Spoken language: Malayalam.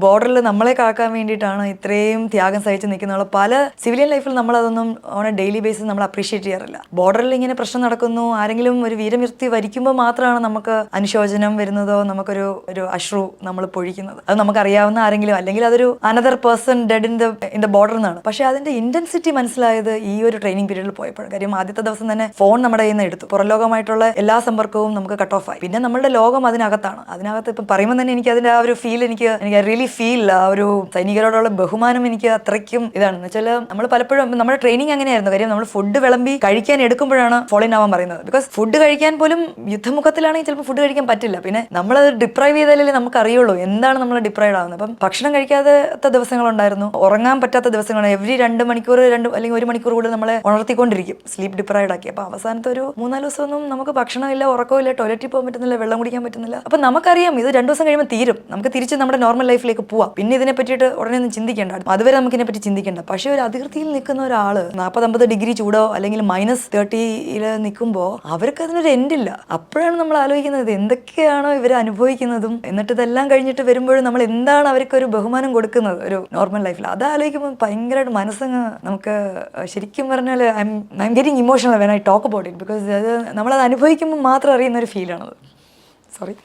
ബോർഡറിൽ നമ്മളെ കാക്കാൻ വേണ്ടിയിട്ടാണ് ഇത്രയും ത്യാഗം സഹിച്ച് നിൽക്കുന്ന പല സിവിലിയൻ ലൈഫിൽ നമ്മളതൊന്നും ഓൺ എ ഡെയിലി ബേസിസ് നമ്മൾ അപ്രീഷിയേറ്റ് ചെയ്യാറില്ല. ബോർഡറിൽ ഇങ്ങനെ പ്രശ്നം നടക്കുന്നു, ആരെങ്കിലും ഒരു വീരമൃത്യു വരിക്കുമ്പോൾ മാത്രമാണ് നമുക്ക് അനുശോചനം വരുന്നതോ നമുക്കൊരു അശ്രു നമ്മൾ പൊഴിക്കുന്നത്. അത് നമുക്കറിയാവുന്ന ആരെങ്കിലും, അല്ലെങ്കിൽ അതൊരു another person dead in the border എന്നാണ്. പക്ഷേ അതിന്റെ ഇന്റൻസിറ്റി മനസ്സിലായത് ഈ ഒരു ട്രെയിനിങ് പീരീഡിൽ പോയപ്പോൾ. കാര്യം ആദ്യത്തെ ദിവസം തന്നെ ഫോൺ നമ്മുടെ കയ്യിൽ നിന്ന് എടുത്തു, പുറം ലോകമായിട്ടുള്ള എല്ലാ സമ്പർക്കവും നമുക്ക് കട്ട് ഓഫ് ആയി. പിന്നെ നമ്മളുടെ ലോകം അതിനകത്താണ്. അതിനകത്ത് ഇപ്പം പറയുമ്പോൾ തന്നെ എനിക്ക് അതിന്റെ ആ ഒരു ഫീൽ എനിക്ക് റിയലി ഫീൽ, ആ ഒരു സൈനികരോടുള്ള ബഹുമാനം എനിക്ക് അത്രയ്ക്കും ഇതാണ്. എന്ന് വെച്ചാൽ നമ്മൾ പലപ്പോഴും നമ്മുടെ ട്രെയിനിങ് അങ്ങനെയായിരുന്നു. കാര്യം നമ്മൾ ഫുഡ് വിളമ്പി കഴിക്കാൻ എടുക്കുമ്പോഴാണ് ഫോളിൻ ആവാൻ പറയുന്നത്. ബിക്കോസ് ഫുഡ് കഴിക്കാൻ പോലും യുദ്ധമുഖത്തിലാണെങ്കിൽ ചിലപ്പോൾ ഫുഡ് കഴിക്കാൻ പറ്റില്ല. പിന്നെ നമ്മളത് ഡിപ്രൈവ് ചെയ്താലേ നമുക്ക് അറിയുള്ളൂ എന്താണ് നമ്മൾ ഡിപ്രൈവ്ഡ് ആവുന്നത്. അപ്പം ഭക്ഷണം കഴിക്കാത്ത ദിവസങ്ങളുണ്ടായിരുന്നു, ഉറങ്ങാൻ പറ്റാത്ത ദിവസങ്ങളാണ്. എവറി 2 മണിക്കൂർ അല്ലെങ്കിൽ 1 മണിക്കൂർ കൂടെ നമ്മളെ ഉണർത്തിക്കൊണ്ടിരിക്കും, സ്ലീപ്പ് ഡിപ്രൈവ്ഡ് ആക്കി. അപ്പോൾ അവസാനത്തെ ഒരു 3-4 ദിവസമൊന്നും നമുക്ക് ഭക്ഷണമില്ല, ഉറക്കമില്ല, ടോയ്ലറ്റിൽ പോകാൻ പറ്റുന്നില്ല, വെള്ളം കുടിക്കാൻ പറ്റുന്നില്ല. അപ്പം നമുക്കറിയാം ഇത് 2 ദിവസം കഴിയുമ്പോൾ തീരും, നമുക്ക് തിരിച്ച് നമ്മുടെ നോർമൽ ലൈഫിലേക്ക് പോവാം, പിന്നെ ഇതിനെ പറ്റിയിട്ട് ഉടനെ ഒന്നും ചിന്തിക്കേണ്ട, അതുവരെ നമുക്ക് ഇതിനെപ്പറ്റി ചിന്തിക്കേണ്ട. പക്ഷേ ഒരു അതിർത്തിയിൽ നിൽക്കുന്ന ഒരാള് 40-50 ഡിഗ്രി ചൂടോ അല്ലെങ്കിൽ -30 നിൽക്കുമ്പോൾ അവർക്ക് അതിനൊരു എൻഡില്ല. അപ്പോഴാണ് നമ്മൾ ആലോചിക്കുന്നത് എന്തൊക്കെയാണോ ഇവർ അനുഭവിക്കുന്നതും, എന്നിട്ട് ഇതെല്ലാം കഴിഞ്ഞിട്ട് വരുമ്പോഴും നമ്മൾ എന്താണ് അവർക്ക് ഒരു ബഹുമാനം കൊടുക്കുന്നത് ഒരു നോർമൽ ലൈഫിൽ. അത് ആലോചിക്കുമ്പോൾ ഭയങ്കരമായിട്ട് മനസ്സങ്ങ് നമുക്ക് ശരിക്കും പറഞ്ഞാൽ I am getting emotional when I talk about it. Because അത് നമ്മളത് അനുഭവിക്കുമ്പോൾ മാത്രം അറിയുന്ന ഒരു ഫീലാണത്. സോറി.